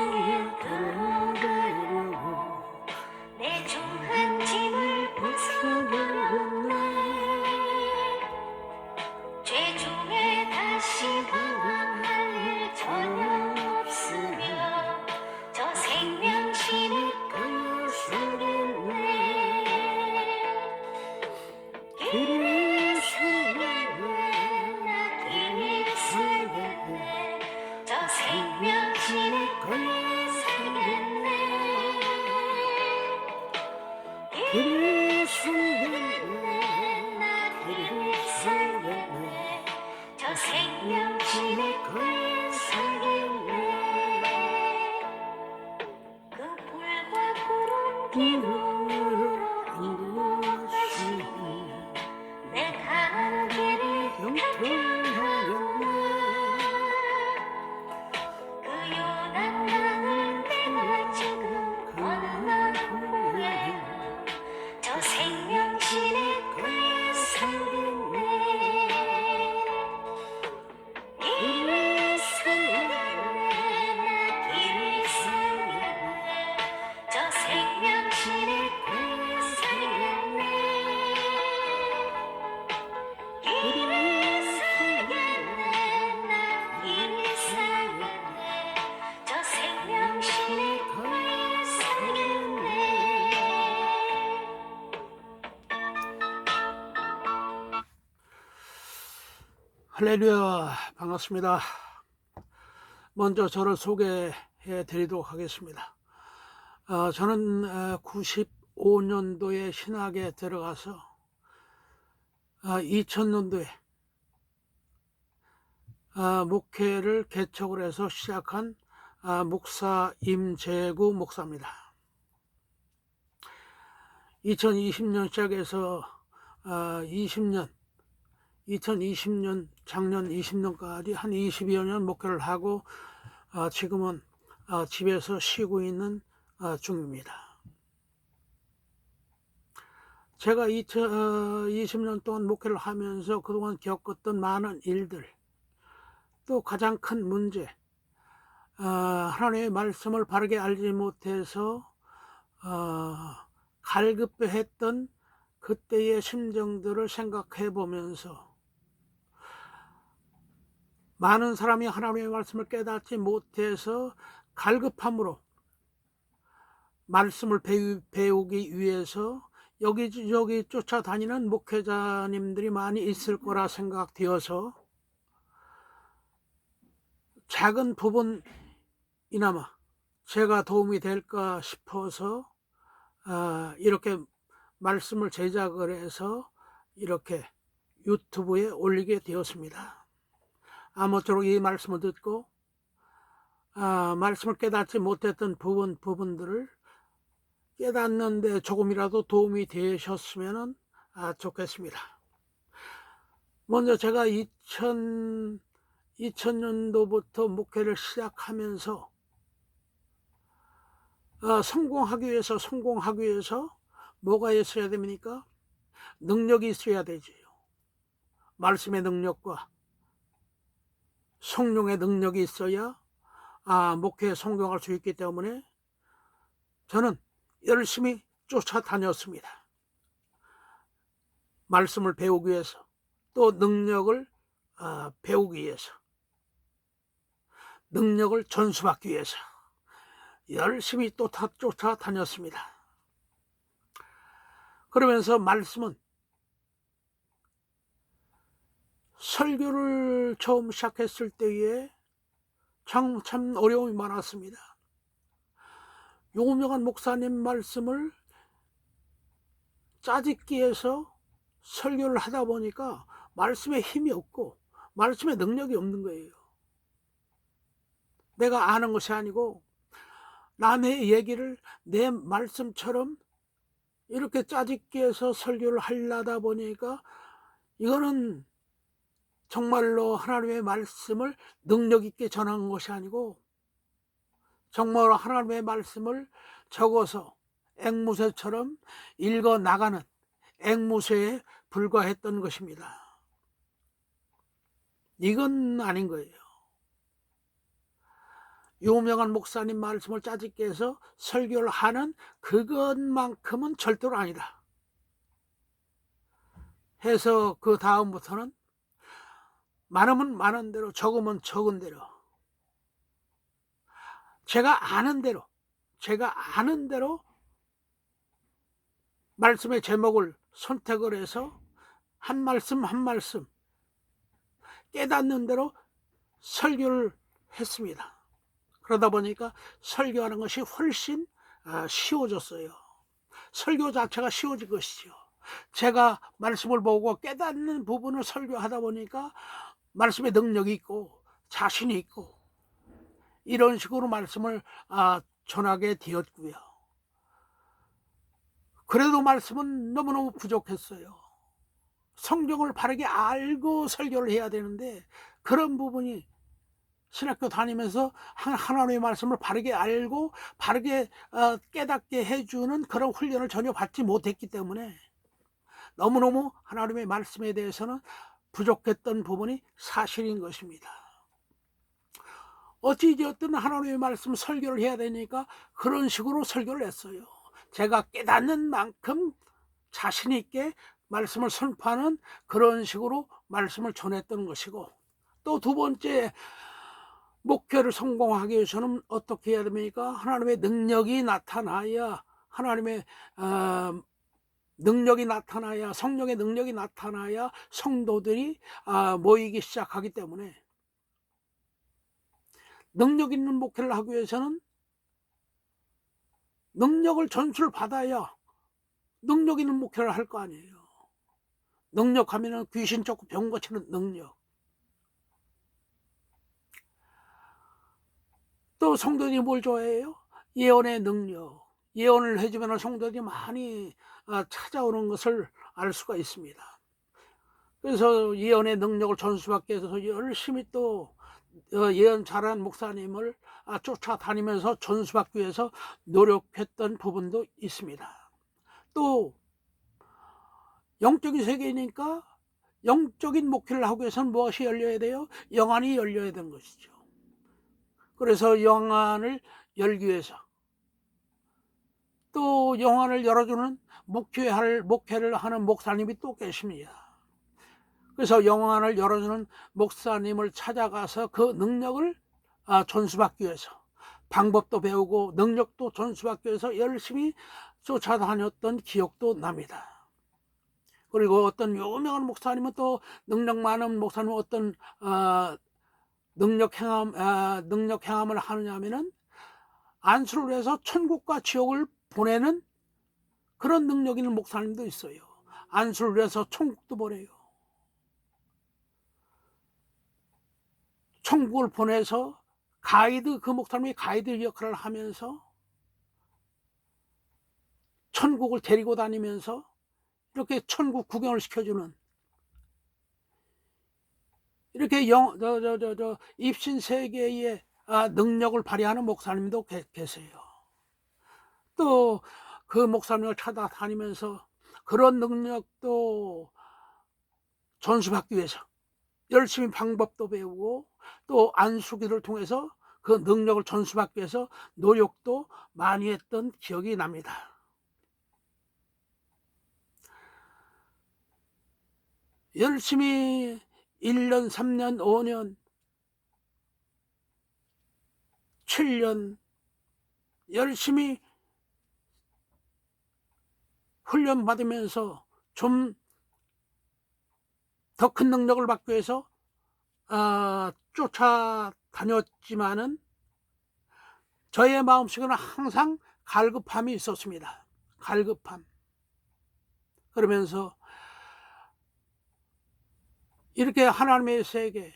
세상을 돌아가려고 내 중한 짐을 벗어나려네. 죄 중에 다시 당할 일 전혀 없으며 저 생명신의 거여 살겠네. 길이 살겠네. 나 길이 살겠네. 저 생명신의 거여 살겠네. 길이 살겠네. 나 길이 살겠네. 저 생명신의 거여 살겠네. 그 불과 구름 기둥으로 인도하시니 내 가는 길이 평평하겠네. 그 요단강을 내가 지금 건넌 후에 저 생명신의 거여 살겠네. 길이 살겠네. 나 길이 살겠네. 저 생명신의 거여 살겠네. 길이 살겠네. 나 길이 살겠네. 저 생명신의 거여 살겠네. 할렐루야, 반갑습니다. 먼저 저를 소개해 드리도록 하겠습니다. 저는 95년도에 신학에 들어가서 2000년도에 목회를 개척을 해서 시작한 목사 임재구 목사입니다. 2020년 시작해서 2020년 작년 20년까지 한 20여 년 목회를 하고 지금은 집에서 쉬고 있는 중입니다. 제가 20년 동안 목회를 하면서 그동안 겪었던 많은 일들, 또 가장 큰 문제, 하나님의 말씀을 바르게 알지 못해서 갈급해했던 그때의 심정들을 생각해 보면서 많은 사람이 하나님의 말씀을 깨닫지 못해서 갈급함으로 말씀을 배우기 위해서 여기저기 쫓아다니는 목회자님들이 많이 있을 거라 생각되어서 작은 부분이나마 제가 도움이 될까 싶어서 이렇게 말씀을 제작을 해서 이렇게 유튜브에 올리게 되었습니다. 아무쪼록 이 말씀을 듣고 말씀을 깨닫지 못했던 부분들을 깨닫는데 조금이라도 도움이 되셨으면 좋겠습니다. 먼저 제가 2000년도부터 목회를 시작하면서 성공하기 위해서 뭐가 있어야 됩니까? 능력이 있어야 되지요. 말씀의 능력과 성령의 능력이 있어야 목회에 성공할 수 있기 때문에 저는 열심히 쫓아다녔습니다. 말씀을 배우기 위해서, 또 능력을 배우기 위해서, 능력을 전수받기 위해서 열심히 또 쫓아다녔습니다. 그러면서 말씀은 설교를 처음 시작했을 때에 참 어려움이 많았습니다. 유명한 목사님 말씀을 짜집기 해서 설교를 하다 보니까 말씀에 힘이 없고 말씀에 능력이 없는 거예요. 내가 아는 것이 아니고 남의 얘기를 내 말씀처럼 이렇게 짜집기 해서 설교를 하려다 보니까 이거는 정말로 하나님의 말씀을 능력 있게 전한 것이 아니고 정말로 하나님의 말씀을 적어서 앵무새처럼 읽어 나가는 앵무새에 불과했던 것입니다. 이건 아닌 거예요. 유명한 목사님 말씀을 짜집게 해서 설교를 하는 그것만큼은 절대로 아니다 해서 그 다음부터는 많으면 많은 대로, 적으면 적은 대로, 제가 아는 대로 말씀의 제목을 선택을 해서 한 말씀 한 말씀 깨닫는 대로 설교를 했습니다. 그러다 보니까 설교하는 것이 훨씬 쉬워졌어요. 설교 자체가 쉬워진 것이죠. 제가 말씀을 보고 깨닫는 부분을 설교하다 보니까 말씀의 능력이 있고 자신이 있고 이런 식으로 말씀을 전하게 되었고요. 그래도 말씀은 너무너무 부족했어요. 성경을 바르게 알고 설교를 해야 되는데 그런 부분이 신학교 다니면서 하나님의 말씀을 바르게 알고 바르게 깨닫게 해주는 그런 훈련을 전혀 받지 못했기 때문에 너무너무 하나님의 말씀에 대해서는 부족했던 부분이 사실인 것입니다. 어찌되었든 하나님의 말씀 설교를 해야 되니까 그런 식으로 설교를 했어요. 제가 깨닫는 만큼 자신 있게 말씀을 선포하는 그런 식으로 말씀을 전했던 것이고, 또 두 번째 목표를 성공하기 위해서는 어떻게 해야 됩니까? 하나님의 능력이 나타나야, 하나님의 능력이 나타나야, 성령의 능력이 나타나야 성도들이 모이기 시작하기 때문에 능력 있는 목회를 하기 위해서는 능력을 전수를 받아야 능력 있는 목회를 할 거 아니에요. 능력하면은 귀신 쫓고 병 고치는 능력. 또 성도들이 뭘 좋아해요? 예언의 능력. 예언을 해주면 성도들이 많이 찾아오는 것을 알 수가 있습니다. 그래서 예언의 능력을 전수받기 위해서 열심히 또 예언 잘하는 목사님을 쫓아다니면서 전수받기 위해서 노력했던 부분도 있습니다. 또 영적인 세계니까 영적인 목회를 하기 위해서는 무엇이 열려야 돼요? 영안이 열려야 되는 것이죠. 그래서 영안을 열기 위해서 또 영안을 열어주는 목회를 하는 목사님이 또 계십니다. 그래서 영안을 열어주는 목사님을 찾아가서 그 능력을 전수받기 위해서 방법도 배우고 능력도 전수받기 위해서 열심히 쫓아다녔던 기억도 납니다. 그리고 어떤 유명한 목사님은 또 능력 많은 목사님은 어떤 능력 행함을 하느냐면은 안수를 해서 천국과 지옥을 보내는 그런 능력 있는 목사님도 있어요. 안수를 해서 천국도 보내요. 천국을 보내서 그 목사님이 가이드 역할을 하면서 천국을 데리고 다니면서 이렇게 천국 구경을 시켜주는, 이렇게 입신 세계의 능력을 발휘하는 목사님도 계세요. 또 그 목사님을 찾아다니면서 그런 능력도 전수받기 위해서 열심히 방법도 배우고 또 안수기를 통해서 그 능력을 전수받기 위해서 노력도 많이 했던 기억이 납니다. 열심히 1년, 3년, 5년, 7년 열심히 훈련 받으면서 좀 더 큰 능력을 받기 위해서 쫓아다녔지만은 저의 마음속에는 항상 갈급함이 있었습니다. 갈급함. 그러면서 이렇게 하나님의 세계,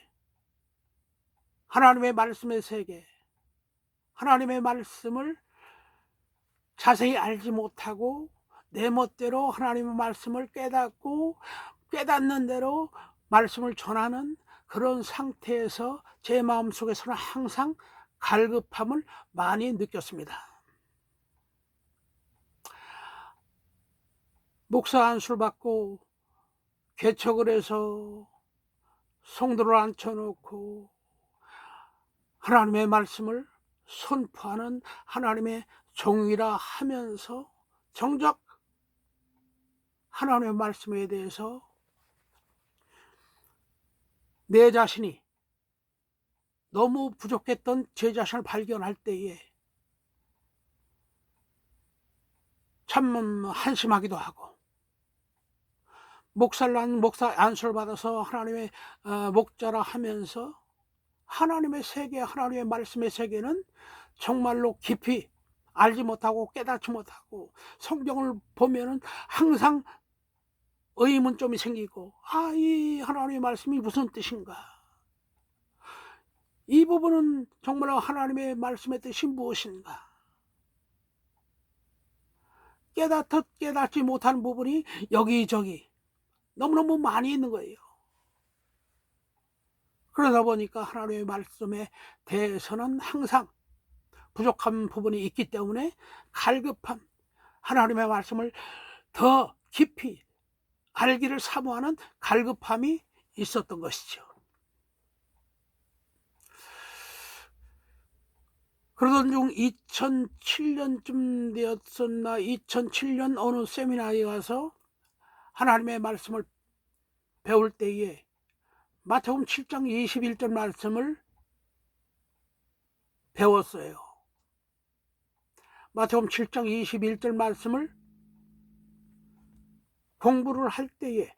하나님의 말씀의 세계, 하나님의 말씀을 자세히 알지 못하고 내 멋대로 하나님의 말씀을 깨닫고 깨닫는 대로 말씀을 전하는 그런 상태에서 제 마음속에서는 항상 갈급함을 많이 느꼈습니다. 목사 안수를 받고 개척을 해서 성도를 앉혀놓고 하나님의 말씀을 선포하는 하나님의 종이라 하면서 정작 하나님의 말씀에 대해서 내 자신이 너무 부족했던 제 자신을 발견할 때에 참 한심하기도 하고, 목사 안수를 받아서 하나님의 목자라 하면서 하나님의 세계, 하나님의 말씀의 세계는 정말로 깊이 알지 못하고 깨닫지 못하고, 성경을 보면은 항상 의문점이 생기고, 이 하나님의 말씀이 무슨 뜻인가, 이 부분은 정말 하나님의 말씀의 뜻이 무엇인가, 깨닫지 못하는 부분이 여기저기 너무너무 많이 있는 거예요. 그러다 보니까 하나님의 말씀에 대해서는 항상 부족한 부분이 있기 때문에 갈급한, 하나님의 말씀을 더 깊이 알기를 사모하는 갈급함이 있었던 것이죠. 그러던 중 2007년쯤 되었었나, 2007년 어느 세미나에 가서 하나님의 말씀을 배울 때에 마태복음 7장 21절 말씀을 배웠어요. 마태복음 7장 21절 말씀을 공부를 할 때에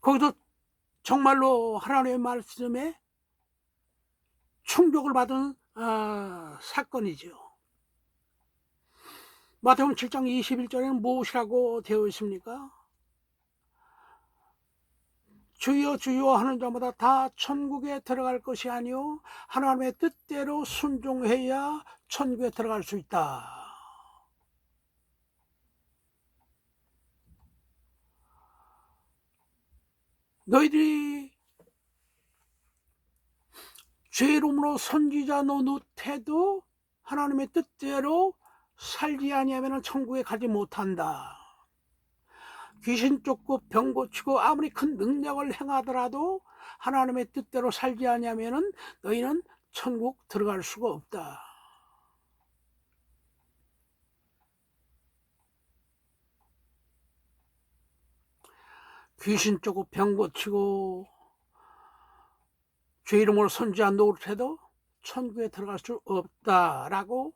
거기서 정말로 하나님의 말씀에 충격을 받은 사건이죠. 마태복음 7장 21절에는 무엇이라고 되어 있습니까? 주여 주여 하는 자마다 다 천국에 들어갈 것이 아니요 하나님의 뜻대로 순종해야 천국에 들어갈 수 있다. 너희들이 죄로므로 선지자 노릇해도 하나님의 뜻대로 살지 아니하면 천국에 가지 못한다. 귀신 쫓고 병 고치고 아무리 큰 능력을 행하더라도 하나님의 뜻대로 살지 아니하면 너희는 천국 들어갈 수가 없다. 귀신 쫓고 병 고치고 죄 이름으로 선지자 노릇해도 천국에 들어갈 수 없다라고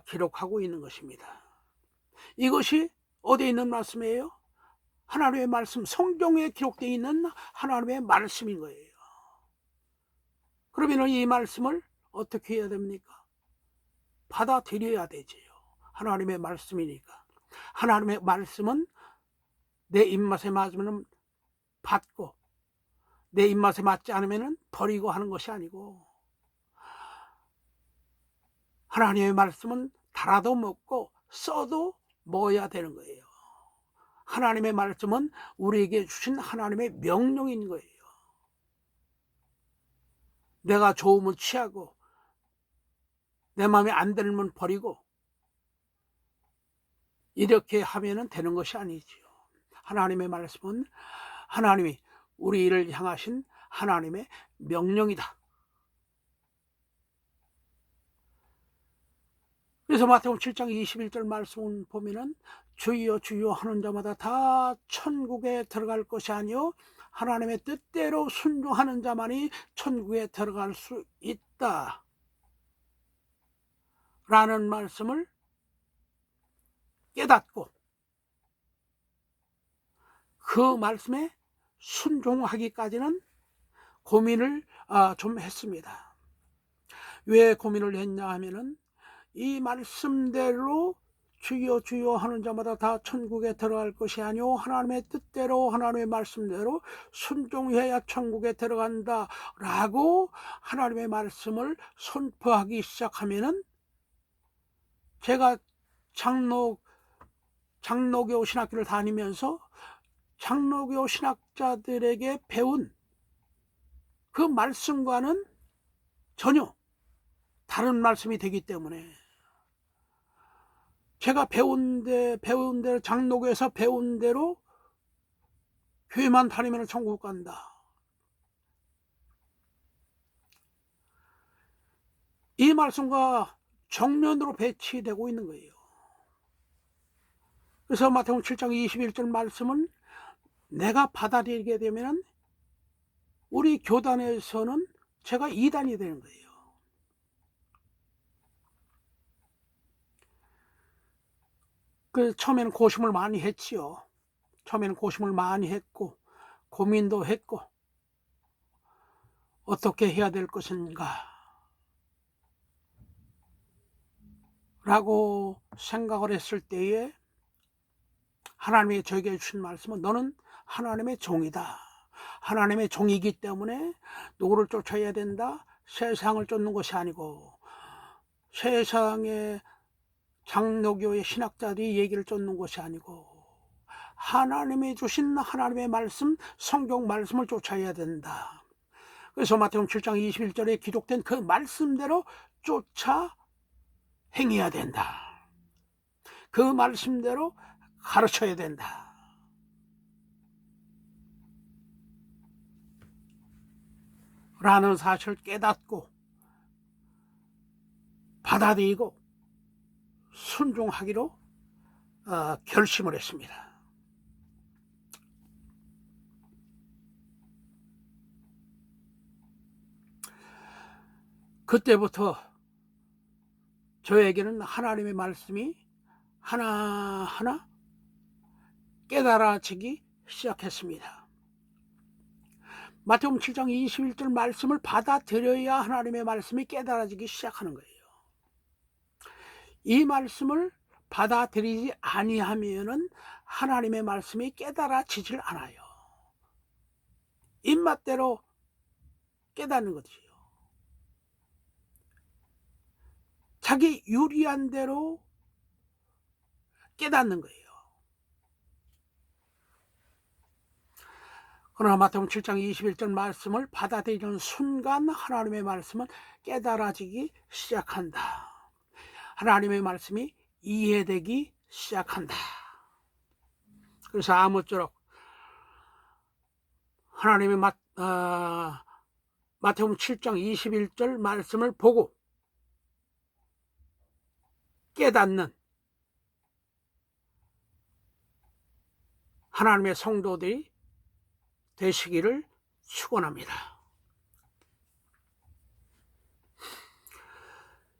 기록하고 있는 것입니다. 이것이 어디에 있는 말씀이에요? 하나님의 말씀, 성경에 기록되어 있는 하나님의 말씀인 거예요. 그러면 이 말씀을 어떻게 해야 됩니까? 받아들여야 되지요. 하나님의 말씀이니까. 하나님의 말씀은 내 입맛에 맞으면 받고, 내 입맛에 맞지 않으면 버리고 하는 것이 아니고, 하나님의 말씀은 달아도 먹고 써도 먹어야 되는 거예요. 하나님의 말씀은 우리에게 주신 하나님의 명령인 거예요. 내가 좋으면 취하고 내 마음에 안 들면 버리고 이렇게 하면 되는 것이 아니지요. 하나님의 말씀은 하나님이 우리를 향하신 하나님의 명령이다. 그래서 마태복음 7장 21절 말씀을 보면은 주여 주여 하는 자마다 다 천국에 들어갈 것이 아니요 하나님의 뜻대로 순종하는 자만이 천국에 들어갈 수 있다 라는 말씀을 깨닫고 그 말씀에 순종하기까지는 고민을 좀 했습니다. 왜 고민을 했냐 하면은 이 말씀대로 주여 주여 하는 자마다 다 천국에 들어갈 것이 아니오 하나님의 뜻대로 하나님의 말씀대로 순종해야 천국에 들어간다 라고 하나님의 말씀을 선포하기 시작하면은 제가 장로교 신학교를 다니면서 장로교 신학자들에게 배운 그 말씀과는 전혀 다른 말씀이 되기 때문에 제가 배운 대로 장로교에서 배운 대로 교회만 다니면 천국 간다. 이 말씀과 정면으로 배치되고 있는 거예요. 그래서 마태복음 7장 21절 말씀은 내가 받아들이게 되면 우리 교단에서는 제가 이단이 되는 거예요. 그 처음에는 고심을 많이 했지요. 처음에는 고심을 많이 했고 고민도 했고 어떻게 해야 될 것인가 라고 생각을 했을 때에 하나님이 저에게 주신 말씀은 너는 하나님의 종이다. 하나님의 종이기 때문에 누구를 쫓아야 된다. 세상을 쫓는 것이 아니고 세상의 장로교의 신학자들이 얘기를 쫓는 것이 아니고 하나님이 주신 하나님의 말씀, 성경 말씀을 쫓아야 된다. 그래서 마태복음 7장 21절에 기록된 그 말씀대로 쫓아 행해야 된다. 그 말씀대로 가르쳐야 된다. 라는 사실을 깨닫고 받아들이고 순종하기로 결심을 했습니다. 그때부터 저에게는 하나님의 말씀이 하나하나 깨달아지기 시작했습니다. 마태복음 7장 21절 말씀을 받아들여야 하나님의 말씀이 깨달아지기 시작하는 거예요. 이 말씀을 받아들이지 아니하면은 하나님의 말씀이 깨달아지질 않아요. 입맛대로 깨닫는 거지요. 자기 유리한 대로 깨닫는 거예요. 그러나 마태복음 7장 21절 말씀을 받아들이는 순간 하나님의 말씀은 깨달아지기 시작한다. 하나님의 말씀이 이해되기 시작한다. 그래서 아무쪼록 하나님의 마태복음 7장 21절 말씀을 보고 깨닫는 하나님의 성도들이 되시기를 축원합니다.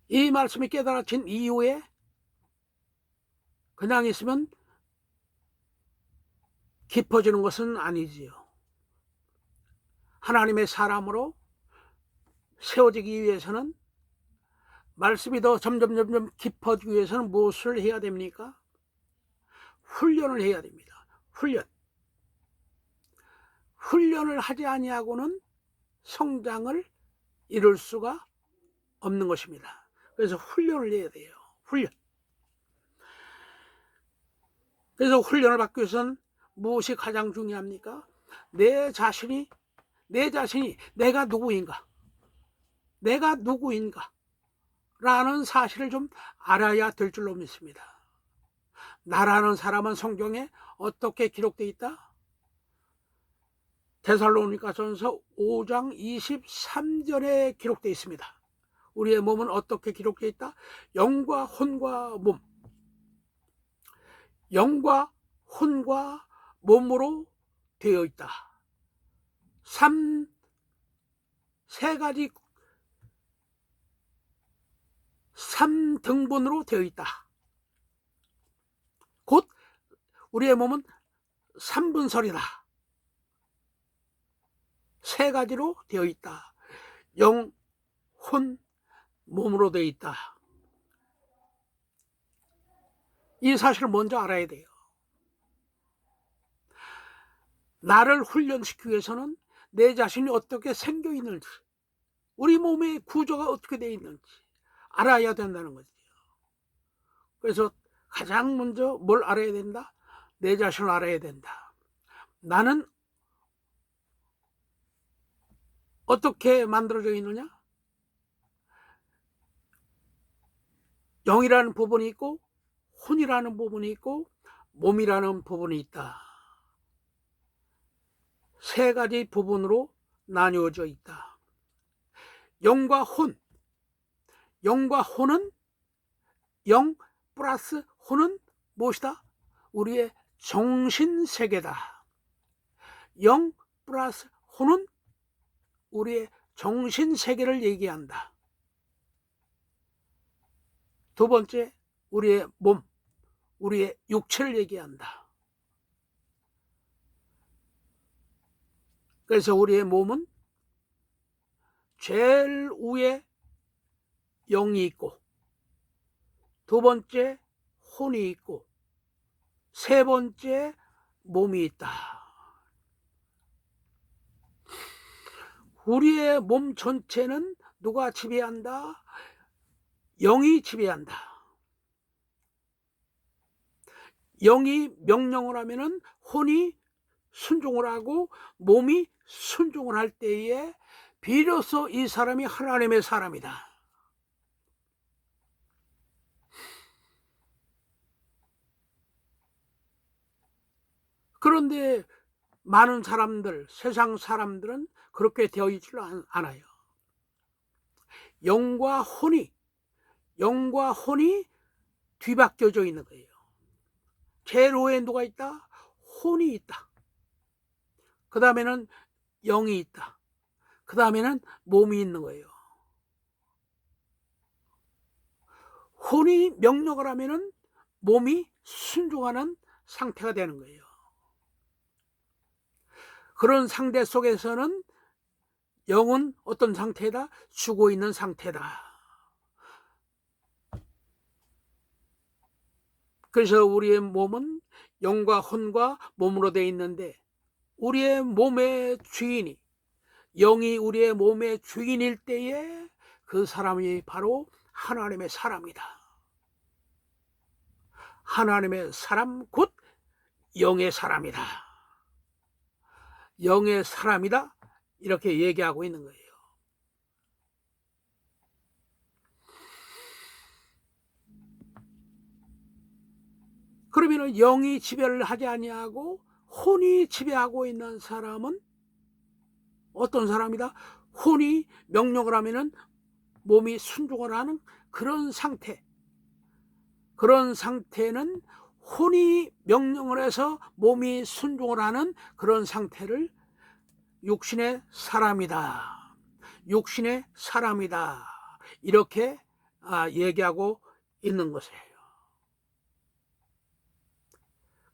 이 말씀이 깨달아진 이후에 그냥 있으면 깊어지는 것은 아니지요. 하나님의 사람으로 세워지기 위해서는 말씀이 더 점점 깊어지기 위해서는 무엇을 해야 됩니까? 훈련을 해야 됩니다. 훈련을 하지 아니하고는 성장을 이룰 수가 없는 것입니다. 그래서 훈련을 해야 돼요. 그래서 훈련을 받기 위해서는 무엇이 가장 중요합니까? 내 자신이 내가 누구인가 라는 사실을 좀 알아야 될 줄로 믿습니다. 나라는 사람은 성경에 어떻게 기록되어 있다? 데살로니가전서 5장 23절에 기록되어 있습니다. 우리의 몸은 어떻게 기록되어 있다? 영과 혼과 몸, 영과 혼과 몸으로 되어 있다. 세 가지 3등분으로 되어 있다. 곧 우리의 몸은 3분설이다. 세 가지로 되어 있다. 영, 혼, 몸으로 되어 있다. 이 사실을 먼저 알아야 돼요. 나를 훈련시키기 위해서는 내 자신이 어떻게 생겨 있는지, 우리 몸의 구조가 어떻게 되어 있는지 알아야 된다는 거죠. 그래서 가장 먼저 뭘 알아야 된다? 내 자신을 알아야 된다. 나는 어떻게 만들어져 있느냐? 영이라는 부분이 있고 혼이라는 부분이 있고 몸이라는 부분이 있다. 세 가지 부분으로 나뉘어져 있다. 영과 혼, 영과 혼은, 영 플러스 혼은 무엇이다? 우리의 정신세계다. 영 플러스 혼은 우리의 정신세계를 얘기한다. 두 번째, 우리의 몸, 우리의 육체를 얘기한다. 그래서 우리의 몸은 제일 위에 영이 있고, 두 번째 혼이 있고, 세 번째 몸이 있다. 우리의 몸 전체는 누가 지배한다? 영이 지배한다. 영이 명령을 하면은 혼이 순종을 하고 몸이 순종을 할 때에 비로소 이 사람이 하나님의 사람이다. 그런데 많은 사람들, 세상 사람들은 그렇게 되어 있지 않아요. 영과 혼이 뒤바뀌어져 있는 거예요. 제일 위에 누가 있다? 혼이 있다. 그 다음에는 영이 있다. 그 다음에는 몸이 있는 거예요. 혼이 명령을 하면은 몸이 순종하는 상태가 되는 거예요. 그런 상태 속에서는 영은 어떤 상태다? 죽어 있는 상태다. 그래서 우리의 몸은 영과 혼과 몸으로 되어 있는데, 우리의 몸의 주인이, 영이 우리의 몸의 주인일 때에 그 사람이 바로 하나님의 사람이다. 하나님의 사람 곧 영의 사람이다. 영의 사람이다. 이렇게 얘기하고 있는 거예요. 그러면 영이 지배를 하지 아니하고 혼이 지배하고 있는 사람은 어떤 사람이다? 혼이 명령을 하면은 몸이 순종을 하는 그런 상태. 그런 상태는 혼이 명령을 해서 몸이 순종을 하는 그런 상태를 육신의 사람이다. 육신의 사람이다. 이렇게 얘기하고 있는 것이에요.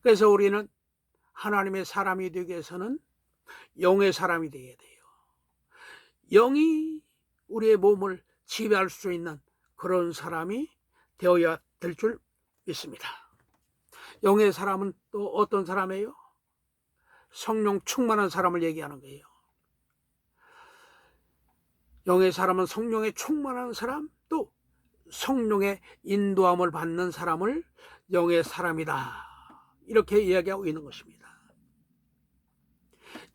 그래서 우리는 하나님의 사람이 되기 위해서는 영의 사람이 되어야 돼요. 영이 우리의 몸을 지배할 수 있는 그런 사람이 되어야 될 줄 믿습니다. 영의 사람은 또 어떤 사람이에요? 성령 충만한 사람을 얘기하는 거예요. 영의 사람은 성령에 충만한 사람, 또 성령의 인도함을 받는 사람을 영의 사람이다. 이렇게 이야기하고 있는 것입니다.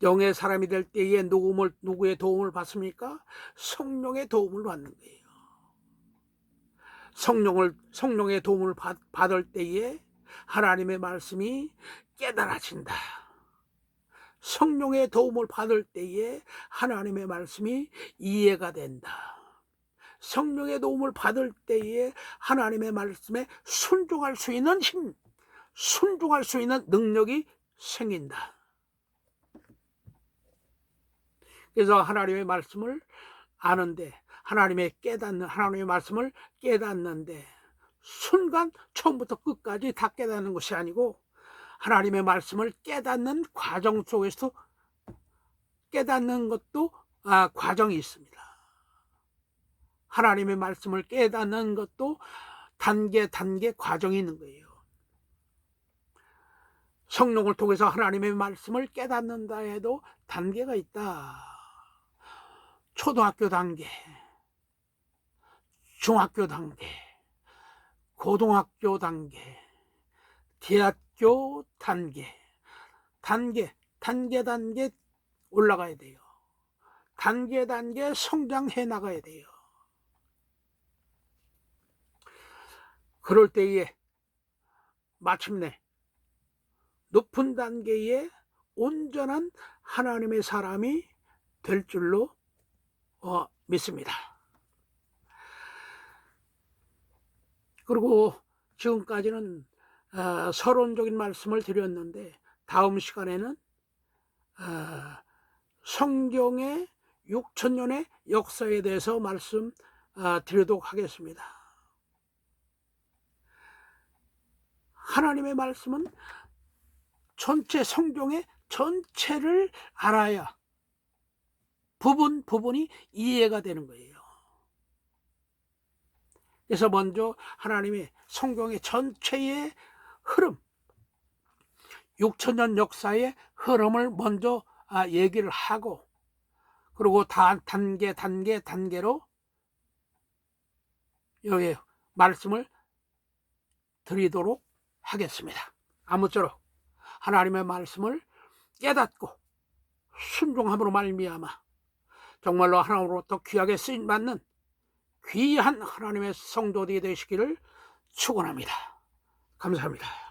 영의 사람이 될 때에 누구의 도움을 받습니까? 성령의 도움을 받는 거예요. 성령의 도움을 받을 때에 하나님의 말씀이 깨달아진다. 성령의 도움을 받을 때에 하나님의 말씀이 이해가 된다. 성령의 도움을 받을 때에 하나님의 말씀에 순종할 수 있는 힘, 순종할 수 있는 능력이 생긴다. 그래서 하나님의 말씀을 아는데, 하나님의 말씀을 깨닫는데, 순간 처음부터 끝까지 다 깨닫는 것이 아니고 하나님의 말씀을 깨닫는 과정 속에서 깨닫는 것도 과정이 있습니다. 하나님의 말씀을 깨닫는 것도 단계 과정이 있는 거예요. 성령을 통해서 하나님의 말씀을 깨닫는다 해도 단계가 있다. 초등학교 단계, 중학교 단계, 고등학교 단계, 대학교 단계 올라가야 돼요. 단계 성장해 나가야 돼요. 그럴 때에 마침내 높은 단계의 온전한 하나님의 사람이 될 줄로 믿습니다. 그리고 지금까지는 서론적인 말씀을 드렸는데 다음 시간에는 성경의 6,000년의 역사에 대해서 말씀 드리도록 하겠습니다. 하나님의 말씀은 전체 성경의 전체를 알아야 부분이 이해가 되는 거예요. 그래서 먼저 하나님의 성경의 전체의 흐름, 6,000년 역사의 흐름을 먼저 얘기를 하고, 그리고 단계로 여기 말씀을 드리도록 하겠습니다. 아무쪼록 하나님의 말씀을 깨닫고 순종함으로 말미암아 정말로 하나님으로부터 귀하게 쓰임받는 귀한 하나님의 성도들이 되시기를 축원합니다. 감사합니다.